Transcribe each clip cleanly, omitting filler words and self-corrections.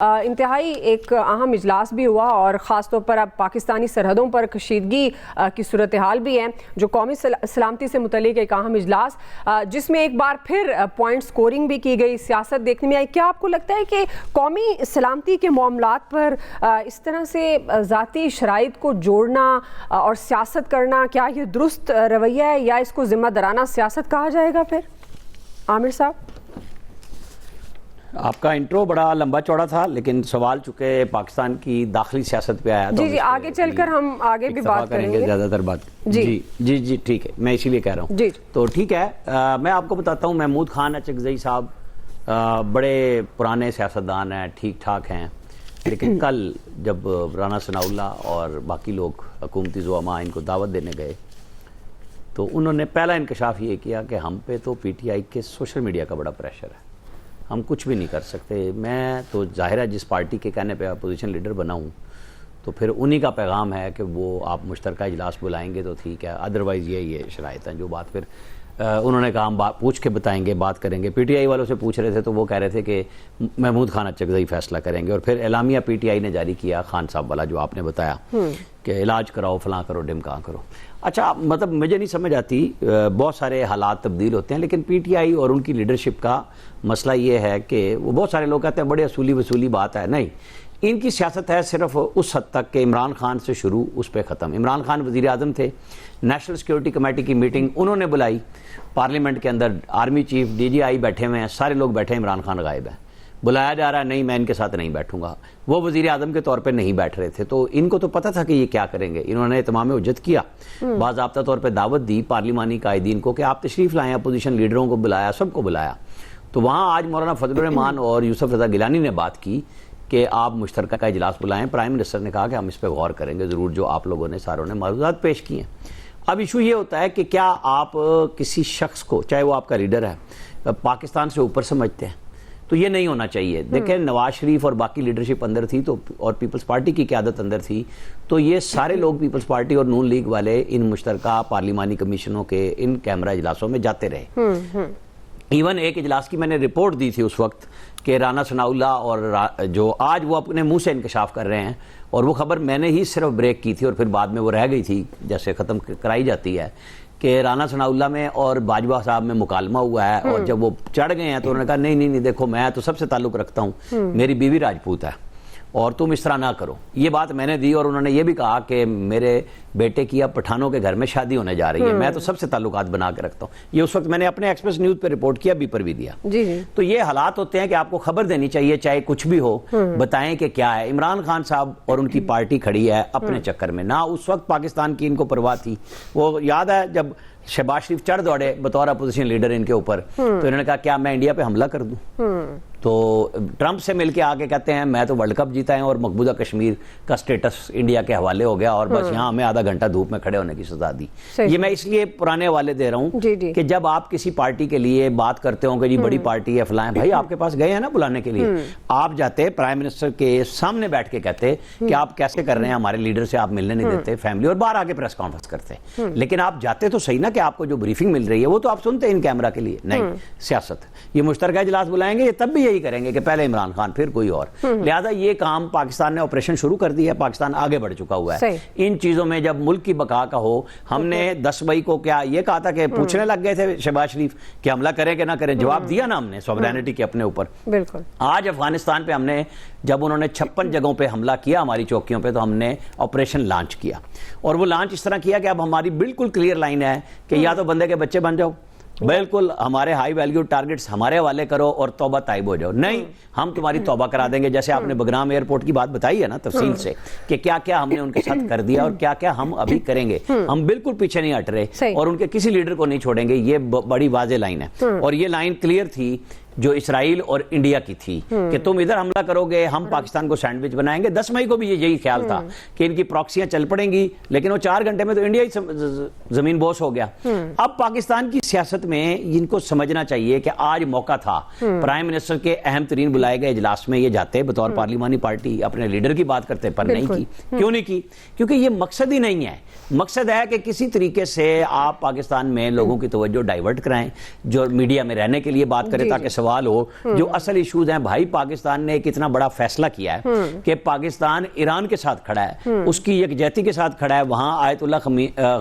انتہائی ایک اہم اجلاس بھی ہوا اور خاص طور پر اب پاکستانی سرحدوں پر کشیدگی کی صورتحال بھی ہے، جو قومی سلامتی سے متعلق ایک اہم اجلاس جس میں ایک بار پھر پوائنٹ سکورنگ بھی کی گئی، سیاست دیکھنے میں آئی۔ کیا آپ کو لگتا ہے کہ قومی سلامتی کے معاملات پر اس طرح سے ذاتی شرائط کو جوڑنا اور سیاست کرنا، کیا یہ درست رویہ ہے یا اس کو ذمہ دارانہ سیاست کہا جائے گا؟ پھر عامر صاحب، آپ کا انٹرو بڑا لمبا چوڑا تھا، لیکن سوال چونکہ پاکستان کی داخلی سیاست پہ آیا، جی آگے چل کر ہم آگے بھی بات کریں گے، زیادہ تر بات جی ٹھیک ہے، میں اسی لیے کہہ رہا ہوں جی تو ٹھیک ہے۔ میں آپ کو بتاتا ہوں، محمود خان اچکزئی صاحب بڑے پرانے سیاستدان ہیں، ٹھیک ٹھاک ہیں، لیکن کل جب رانا ثناء اللہ اور باقی لوگ حکومتی زعماء ان کو دعوت دینے گئے تو انہوں نے پہلا انکشاف یہ کیا کہ ہم پہ تو پی ٹی آئی کے سوشل میڈیا کا بڑا پریشر ہے، ہم کچھ بھی نہیں کر سکتے۔ میں تو ظاہر ہے جس پارٹی کے کہنے پہ اپوزیشن لیڈر بنا ہوں تو پھر انہی کا پیغام ہے کہ وہ آپ مشترکہ اجلاس بلائیں گے تو ٹھیک ہے، ادروائز یہ شرائط ہیں جو بات پھر انہوں نے کہا ہم پوچھ کے بتائیں گے، بات کریں گے۔ پی ٹی آئی والوں سے پوچھ رہے تھے تو وہ کہہ رہے تھے کہ محمود خان اچکزئی فیصلہ کریں گے، اور پھر اعلامیہ پی ٹی آئی نے جاری کیا خان صاحب والا جو آپ نے بتایا کہ علاج کراؤ، فلاں کرو، ڈمکاں کرو۔ اچھا، مطلب مجھے نہیں سمجھ آتی، بہت سارے حالات تبدیل ہوتے ہیں، لیکن پی ٹی آئی اور ان کی لیڈرشپ کا مسئلہ یہ ہے کہ وہ بہت سارے لوگ کہتے ہیں بڑے اصولی وصولی بات ہے، نہیں، ان کی سیاست ہے صرف اس حد تک کہ عمران خان سے شروع اس پہ ختم۔ عمران خان وزیر اعظم تھے، نیشنل سیکورٹی کمیٹی کی میٹنگ انہوں نے بلائی پارلیمنٹ کے اندر، آرمی چیف، ڈی جی آئی بیٹھے ہوئے ہیں، سارے لوگ بیٹھے ہیں، عمران خان غائب ہے، بلایا جا رہا ہے، نہیں میں ان کے ساتھ نہیں بیٹھوں گا، وہ وزیر اعظم کے طور پہ نہیں بیٹھ رہے تھے، تو ان کو تو پتہ تھا کہ یہ کیا کریں گے۔ انہوں نے اتمام حجت کیا، باضابطہ طور پہ دعوت دی پارلیمانی قائدین کو کہ آپ تشریف لائیں، اپوزیشن لیڈروں کو بلایا، سب کو بلایا، تو وہاں آج مولانا فضل الرحمان اور یوسف رضا گیلانی نے بات کی کہ آپ مشترکہ کا اجلاس بلائیں۔ پرائم منسٹر نے کہا کہ ہم اس پہ غور کریں گے ضرور، جو آپ لوگوں نے ساروں نے معروضات پیش کی ہیں۔ اب ایشو یہ ہوتا ہے کہ کیا آپ کسی شخص کو، چاہے وہ آپ کا لیڈر ہے، پاکستان سے اوپر سمجھتے ہیں؟ تو یہ نہیں ہونا چاہیے۔ دیکھیں، نواز شریف اور باقی لیڈرشپ اندر تھی تو، اور پیپلز پارٹی کی قیادت اندر تھی، تو یہ سارے لوگ پیپلز پارٹی اور نون لیگ والے ان مشترکہ پارلیمانی کمیشنوں کے ان کیمرہ اجلاسوں میں جاتے رہے۔ ایون ایک اجلاس کی میں نے رپورٹ دی تھی اس وقت کہ رانا ثناء اللہ اور جو آج وہ اپنے منہ سے انکشاف کر رہے ہیں، اور وہ خبر میں نے ہی صرف بریک کی تھی اور پھر بعد میں وہ رہ گئی تھی جیسے ختم کرائی جاتی ہے، کہ رانا ثناء اللہ میں اور باجوہ صاحب میں مکالمہ ہوا ہے، اور جب وہ چڑھ گئے ہیں تو انہوں نے کہا نہیں دیکھو میں تو سب سے تعلق رکھتا ہوں، میری بیوی راجپوت ہے اور تم اس طرح نہ کرو، یہ بات میں نے دی، اور انہوں نے یہ بھی کہا کہ میرے بیٹے کی اب پٹھانوں کے گھر میں شادی ہونے جا رہی ہے، میں تو سب سے تعلقات بنا کے رکھتا ہوں۔ یہ اس وقت میں نے اپنے ایکسپریس نیوز پہ رپورٹ کیا، بی پر بھی دیا۔ تو یہ حالات ہوتے ہیں کہ آپ کو خبر دینی چاہیے، چاہے کچھ بھی ہو، بتائیں کہ کیا ہے۔ عمران خان صاحب اور ان کی پارٹی کھڑی ہے اپنے چکر میں، نہ اس وقت پاکستان کی ان کو پرواہ تھی۔ وہ یاد ہے جب شہباز شریف چڑھ دوڑے بطور اپوزیشن لیڈر ان کے اوپر، تو انہوں نے کہا کیا میں انڈیا پہ حملہ کر دوں؟ تو ٹرمپ سے مل کے آ کے کہتے ہیں میں تو ورلڈ کپ جیتا ہے اور مقبوضہ کشمیر کا سٹیٹس انڈیا کے حوالے ہو گیا، اور بس یہاں ہمیں آدھا گھنٹہ دھوپ میں کھڑے ہونے کی سزا دی۔ یہ میں اس لیے پرانے حوالے دے رہا ہوں کہ جب آپ کسی پارٹی کے لیے بات کرتے ہوں کہ جی بڑی پارٹی ہے فلائیں، بھائی آپ کے پاس گئے ہیں نا بلانے کے لیے، آپ جاتے پرائم منسٹر کے سامنے بیٹھ کے کہتے کہ آپ کیسے کر رہے ہیں، ہمارے لیڈر سے آپ ملنے نہیں دیتے فیملی، اور باہر آگے پریس کانفرنس کرتے، لیکن آپ جاتے تو صحیح نا کہ آپ کو جو بریفنگ مل رہی ہے وہ تو آپ سنتے ہیں ان کیمرہ کے لیے۔ نہیں، سیاست یہ مشترکہ اجلاس بلائیں گے، یہ تب بھی یہی کریں گے کہ پہلے عمران خان پھر کوئی اور، لہذا یہ کام پاکستان نے آپریشن شروع کر دیا ہے، پاکستان آگے بڑھ چکا ہوا ہے ان چیزوں میں۔ جب ملک کی بقا کا ہو، ہم نے 10 مئی کو کیا یہ کہا تھا کہ پوچھنے لگ گئے تھے شہباز شریف کہ حملہ کریں کہ نہ کریں، جواب دیا نا ہم نے سوورینٹی کے اپنے اوپر۔ بالکل، آج افغانستان پہ ہم نے، جب انہوں نے 56 جگہوں پہ حملہ کیا ہماری چوکیوں پہ، تو ہم نے آپریشن لانچ کیا، اور وہ لانچ اس طرح کیا کہ اب ہماری بالکل کلیئر لائن ہے کہ یا تو بندے کے بچے بن جاؤ، بالکل ہمارے ہائی ویلیو ٹارگٹس ہمارے حوالے کرو اور توبہ طائب ہو جاؤ، نہیں ہم تمہاری توبہ کرا دیں گے، جیسے آپ نے بگرام ایئرپورٹ کی بات بتائی ہے نا تفصیل سے کہ کیا کیا ہم نے ان کے ساتھ کر دیا اور کیا کیا ہم ابھی کریں گے، ہم بالکل پیچھے نہیں ہٹ رہے اور ان کے کسی لیڈر کو نہیں چھوڑیں گے، یہ بڑی واضح لائن ہے، اور یہ لائن کلیئر تھی جو اسرائیل اور انڈیا کی تھی کہ تم ادھر حملہ کرو گے، ہم پاکستان کو سینڈوچ بنائیں گے۔ 10 مئی کو بھی یہی خیال تھا کہ ان کی پراکسیاں چل پڑیں گی، لیکن وہ 4 گھنٹے میں تو انڈیا ہی زمین بوس ہو گیا۔ اب پاکستان کی سیاست میں ان کو سمجھنا چاہیے کہ آج موقع تھا، پرائم منسٹر کے اہم ترین بلائے گئے اجلاس میں یہ جاتے بطور پارلیمانی پارٹی، اپنے لیڈر کی بات کرتے، پر نہیں کی۔ کیوں نہیں کی؟ کیونکہ یہ مقصد ہی نہیں ہے، مقصد ہے کہ کسی طریقے سے آپ پاکستان میں لوگوں کی توجہ ڈائیورٹ کرائیں، جو میڈیا میں رہنے کے لیے بات کریں تاکہ سوال سوال ہو جو اصل ایشوز ہیں. بھائی پاکستان نے ایک اتنا بڑا فیصلہ کیا ہے کہ پاکستان ایران کے ساتھ کھڑا ہے, اس کی یکجہتی کے ساتھ کھڑا ہے. وہاں آیت اللہ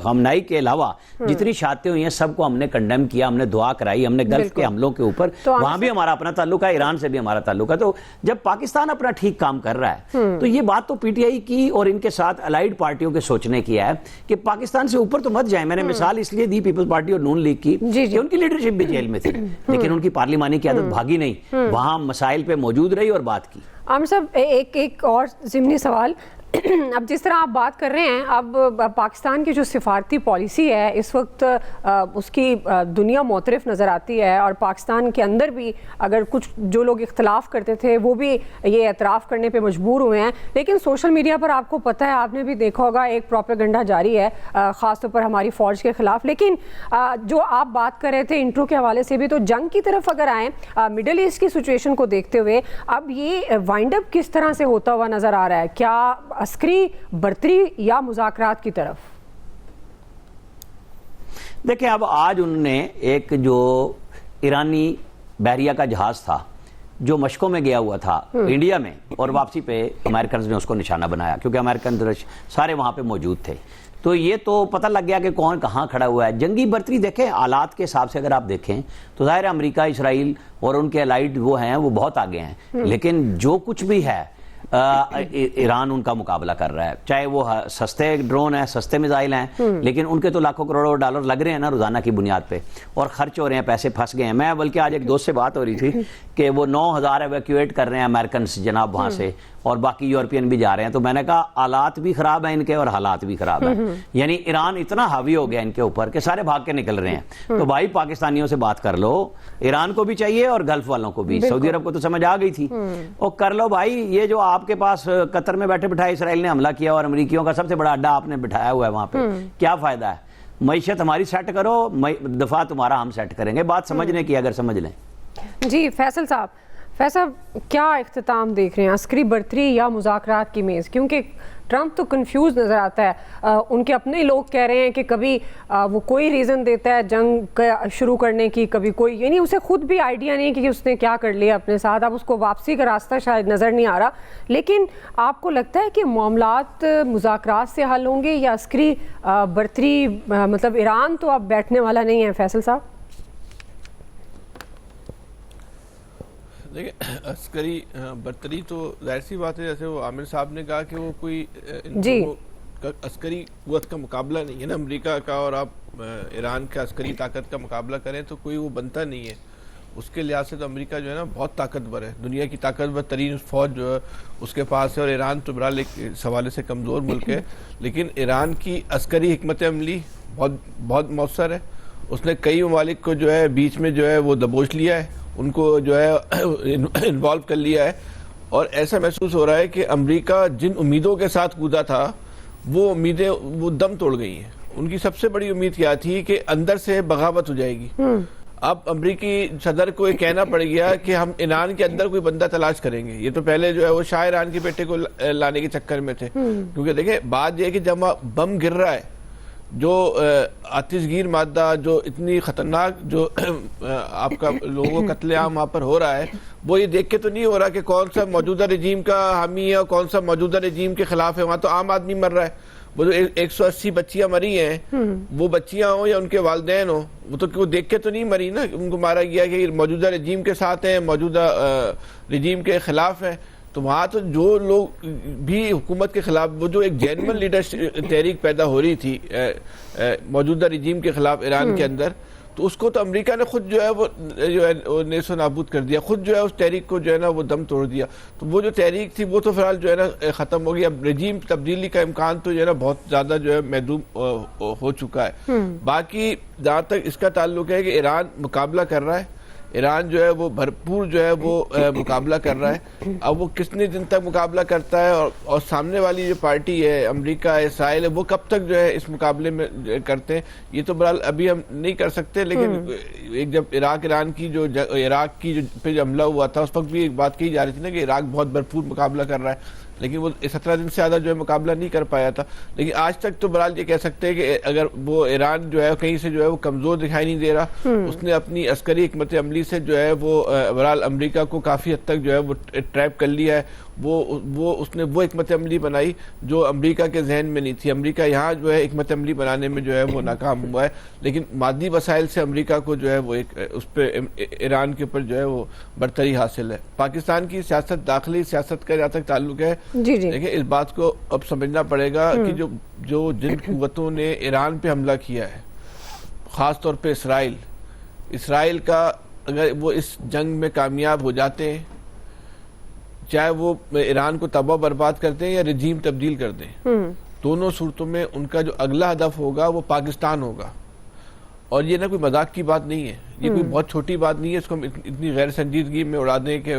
خامنئی کے علاوہ جتنی شہادتیں ہوئی ہیں سب کو ہم نے کنڈیم کیا, ہم نے دعا کرائی, ہم نے گلف کے حملوں کے اوپر, وہاں بھی ہمارا اپنا تعلق ہے, ایران سے بھی ہمارا تعلق ہے. تو جب پاکستان اپنا ٹھیک کام کر رہا ہے تو یہ بات تو پی ٹی آئی کی اور ان کے ساتھ الائیڈ پارٹیوں کے سوچنے کی ہے کہ پاکستان سے اوپر تو مت جائیں. میں نے مثال اس لیے دی پیپلز پارٹی اور نون لیگ کی کہ ان کی لیڈرشپ بھی جیل میں تھی لیکن ان کی پارلیمانی قیادت بھاگی نہیں, وہاں مسائل پہ موجود رہی اور بات کی. عامر صاحب ایک اور ضمنی سوال, اب جس طرح آپ بات کر رہے ہیں, اب پاکستان کی جو سفارتی پالیسی ہے اس وقت اس کی دنیا معترف نظر آتی ہے, اور پاکستان کے اندر بھی اگر کچھ جو لوگ اختلاف کرتے تھے وہ بھی یہ اعتراف کرنے پہ مجبور ہوئے ہیں. لیکن سوشل میڈیا پر آپ کو پتہ ہے, آپ نے بھی دیکھا ہوگا, ایک پروپیگنڈا جاری ہے خاص طور پر ہماری فوج کے خلاف. لیکن جو آپ بات کر رہے تھے انٹرو کے حوالے سے بھی, تو جنگ کی طرف اگر آئیں, مڈل ایسٹ کی سچویشن کو دیکھتے ہوئے اب یہ وائنڈ اپ کس طرح سے ہوتا ہوا نظر آ رہا ہے؟ کیا عسکری برتری یا مذاکرات کی طرف؟ دیکھیں اب آج انہوں نے ایک جو ایرانی بحریہ کا جہاز تھا جو مشقوں میں گیا ہوا تھا انڈیا میں, اور واپسی پہ امریکنز نے اس کو نشانہ بنایا کیونکہ امریکن سارے وہاں پہ موجود تھے. تو یہ تو پتہ لگ گیا کہ کون کہاں کھڑا ہوا ہے. جنگی برتری دیکھیں حالات کے حساب سے اگر آپ دیکھیں تو ظاہر ہے امریکہ, اسرائیل اور ان کے الائیڈ وہ ہیں وہ بہت آگے ہیں, لیکن جو کچھ بھی ہے ایران ان کا مقابلہ کر رہا ہے. چاہے وہ سستے ڈرون ہیں, سستے میزائل ہیں, لیکن ان کے تو لاکھوں کروڑوں ڈالر لگ رہے ہیں نا روزانہ کی بنیاد پہ, اور خرچ ہو رہے ہیں, پیسے پھنس گئے ہیں. میں بلکہ آج ایک دوست سے بات ہو رہی تھی کہ وہ 9,000 ایویکویٹ کر رہے ہیں امریکنز جناب وہاں سے, اور باقی یورپین بھی جا رہے ہیں. تو میں نے کہا حالات بھی خراب ہیں ان کے اور حالات بھی خراب ہیں, یعنی ایران اتنا حاوی ہو گیا ان کے اوپر کہ سارے بھاگ کے نکل رہے ہیں. تو بھائی پاکستانیوں سے بات کر لو, ایران کو بھی چاہیے اور گلف والوں کو بھی. سعودی عرب کو تو سمجھ آ گئی تھی, اور کر لو بھائی. یہ جو آپ کے پاس قطر میں بیٹھے بٹھائے اسرائیل نے حملہ کیا اور امریکیوں کا سب سے بڑا اڈا آپ نے بٹھایا ہوا ہے وہاں پہ, کیا فائدہ ہے؟ معیشت ہماری سیٹ کرو, دفاع تمہارا ہم سیٹ کریں گے. بات سمجھنے کی اگر سمجھ لیں. جی فیصل صاحب کیا اختتام دیکھ رہے ہیں, عسکری برتری یا مذاکرات کی میز؟ کیونکہ ٹرمپ تو کنفیوز نظر آتا ہے. ان کے اپنے لوگ کہہ رہے ہیں کہ کبھی وہ کوئی ریزن دیتا ہے جنگ شروع کرنے کی, کبھی کوئی, یعنی اسے خود بھی آئیڈیا نہیں کہ اس نے کیا کر لیا اپنے ساتھ. اب اس کو واپسی کا راستہ شاید نظر نہیں آ رہا. لیکن آپ کو لگتا ہے کہ معاملات مذاکرات سے حل ہوں گے یا عسکری برتری؟ مطلب ایران تو اب بیٹھنے والا نہیں ہے. فیصل صاحب دیکھیں, عسکری برتری تو ظاہر سی بات ہے, جیسے وہ عامر صاحب نے کہا کہ وہ کوئی عسکری قوت کا مقابلہ نہیں ہے نا امریکہ کا, اور آپ ایران کا عسکری طاقت کا مقابلہ کریں تو کوئی وہ بنتا نہیں ہے. اس کے لحاظ سے تو امریکہ جو ہے نا بہت طاقتور ہے, دنیا کی طاقتور ترین فوج جو ہے اس کے پاس ہے, اور ایران تو برحال اس حوالے سے کمزور ملک ہے. لیکن ایران کی عسکری حکمت عملی بہت مؤثر ہے. اس نے کئی ممالک کو جو ہے بیچ میں جو ہے وہ دبوچ لیا ہے, ان کو جو ہے انوالو کر لیا ہے, اور ایسا محسوس ہو رہا ہے کہ امریکہ جن امیدوں کے ساتھ کودہ تھا وہ امیدیں وہ دم توڑ گئی ہیں. ان کی سب سے بڑی امید کیا تھی کہ اندر سے بغاوت ہو جائے گی. اب امریکی صدر کو یہ کہنا پڑ گیا کہ ہم ایران کے اندر کوئی بندہ تلاش کریں گے. یہ تو پہلے جو ہے وہ شاہ ایران کے بیٹے کو لانے کے چکر میں تھے, کیونکہ دیکھیں بات یہ ہے کہ جب بم گر رہا ہے, جو آتش گیر مادہ جو اتنی خطرناک جو آپ کا لوگوں کا قتل عام وہاں پر ہو رہا ہے, وہ یہ دیکھ کے تو نہیں ہو رہا کہ کون سا موجودہ رجیم کا حامی ہے اور کون سا موجودہ رجیم کے خلاف ہے. وہاں تو عام آدمی مر رہا ہے. وہ جو 180 بچیاں مری ہیں, وہ بچیاں ہوں یا ان کے والدین ہوں, وہ تو دیکھ کے تو نہیں مری نا, ان کو مارا گیا کہ موجودہ رجیم کے ساتھ ہیں, موجودہ رجیم کے خلاف ہیں. تو وہاں تو جو لوگ بھی حکومت کے خلاف, وہ جو ایک جینون لیڈرشپ تحریک پیدا ہو رہی تھی موجودہ رجیم کے خلاف ایران کے اندر, تو اس کو تو امریکہ نے خود جو ہے وہ نیست و نابود کر دیا, خود جو ہے اس تحریک کو جو ہے نا وہ دم توڑ دیا. تو وہ جو تحریک تھی وہ تو فی الحال جو ہے نا ختم ہو گئی. اب رجیم تبدیلی کا امکان تو جو ہے نا بہت زیادہ جو ہے محدود ہو چکا ہے. باقی جہاں تک اس کا تعلق ہے کہ ایران مقابلہ کر رہا ہے, ایران جو ہے وہ بھرپور جو ہے وہ مقابلہ کر رہا ہے. اب وہ کتنے دن تک مقابلہ کرتا ہے, اور سامنے والی جو پارٹی ہے امریکہ ہے, اسرائیل ہے, وہ کب تک جو ہے اس مقابلے میں کرتے ہیں, یہ تو برحال ابھی ہم نہیں کر سکتے. لیکن ایک جب عراق کی پہ جو حملہ ہوا تھا, اس وقت بھی ایک بات کہی جا رہی تھی نا کہ عراق بہت بھرپور مقابلہ کر رہا ہے, لیکن وہ 17 دن سے زیادہ جو ہے مقابلہ نہیں کر پایا تھا. لیکن آج تک تو برحال یہ کہہ سکتے ہیں کہ اگر وہ ایران جو ہے کہیں سے جو ہے وہ کمزور دکھائی نہیں دے رہا, اس نے اپنی عسکری حکمت عملی عملی سے جو ہے وہ بہرحال امریکہ کو کافی حد تک جو ہے وہ ٹریپ کر لیا ہے. اس نے وہ حکمت عملی بنائی جو امریکہ کے ذہن میں نہیں تھی. امریکہ یہاں جو ہے حکمت عملی بنانے میں جو ہے وہ ناکام ہوا ہے, لیکن مادی وسائل سے امریکہ کو جو ہے وہ اس پہ ایران کے اوپر جو ہے وہ برتری حاصل ہے. پاکستان کی سیاست داخلی سیاست کا جہاں تک تعلق ہے, دیکھیں اس بات کو اب سمجھنا پڑے گا کہ جن قوتوں نے ایران پہ حملہ کیا ہے, خاص طور پہ اسرائیل کا, اگر وہ اس جنگ میں کامیاب ہو جاتے ہیں, چاہے وہ ایران کو تباہ برباد کرتے ہیں یا رجیم تبدیل کر دیں, دونوں صورتوں میں ان کا جو اگلا ہدف ہوگا وہ پاکستان ہوگا. اور یہ نہ کوئی مذاق کی بات نہیں ہے, یہ کوئی بہت چھوٹی بات نہیں ہے, اس کو ہم اتنی غیر سنجیدگی میں اڑا دیں کہ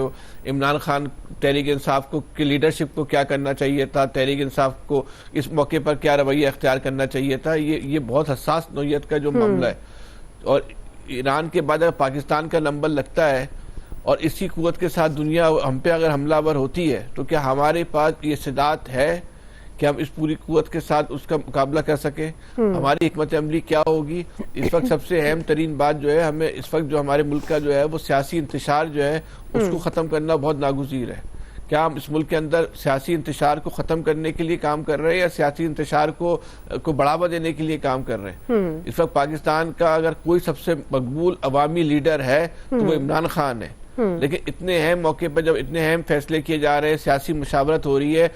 عمران خان تحریک انصاف کو کی لیڈرشپ کو کیا کرنا چاہیے تھا, تحریک انصاف کو اس موقع پر کیا رویہ اختیار کرنا چاہیے تھا. یہ بہت حساس نوعیت کا جو معاملہ ہے, اور ایران کے بعد اگر پاکستان کا نمبر لگتا ہے اور اسی قوت کے ساتھ دنیا ہم پہ اگر حملہ آور ہوتی ہے, تو کیا ہمارے پاس یہ استعداد ہے کہ ہم اس پوری قوت کے ساتھ اس کا مقابلہ کر سکیں؟ ہماری حکمت عملی کیا ہوگی؟ اس وقت سب سے اہم ترین بات جو ہے, ہمیں اس وقت جو ہمارے ملک کا جو ہے وہ سیاسی انتشار جو ہے اس کو ختم کرنا بہت ناگزیر ہے. کیا ہم اس ملک کے اندر سیاسی انتشار کو ختم کرنے کے لیے کام کر رہے ہیں یا سیاسی انتشار کو بڑھاوا دینے کے لیے کام کر رہے ہیں؟ اس وقت پاکستان کا اگر کوئی سب سے مقبول عوامی لیڈر ہے تو وہ عمران خان ہے, لیکن اتنے اہم موقع پر جب اتنے اہم فیصلے کیے جا رہے ہیں, سیاسی مشاورت ہو رہی ہے,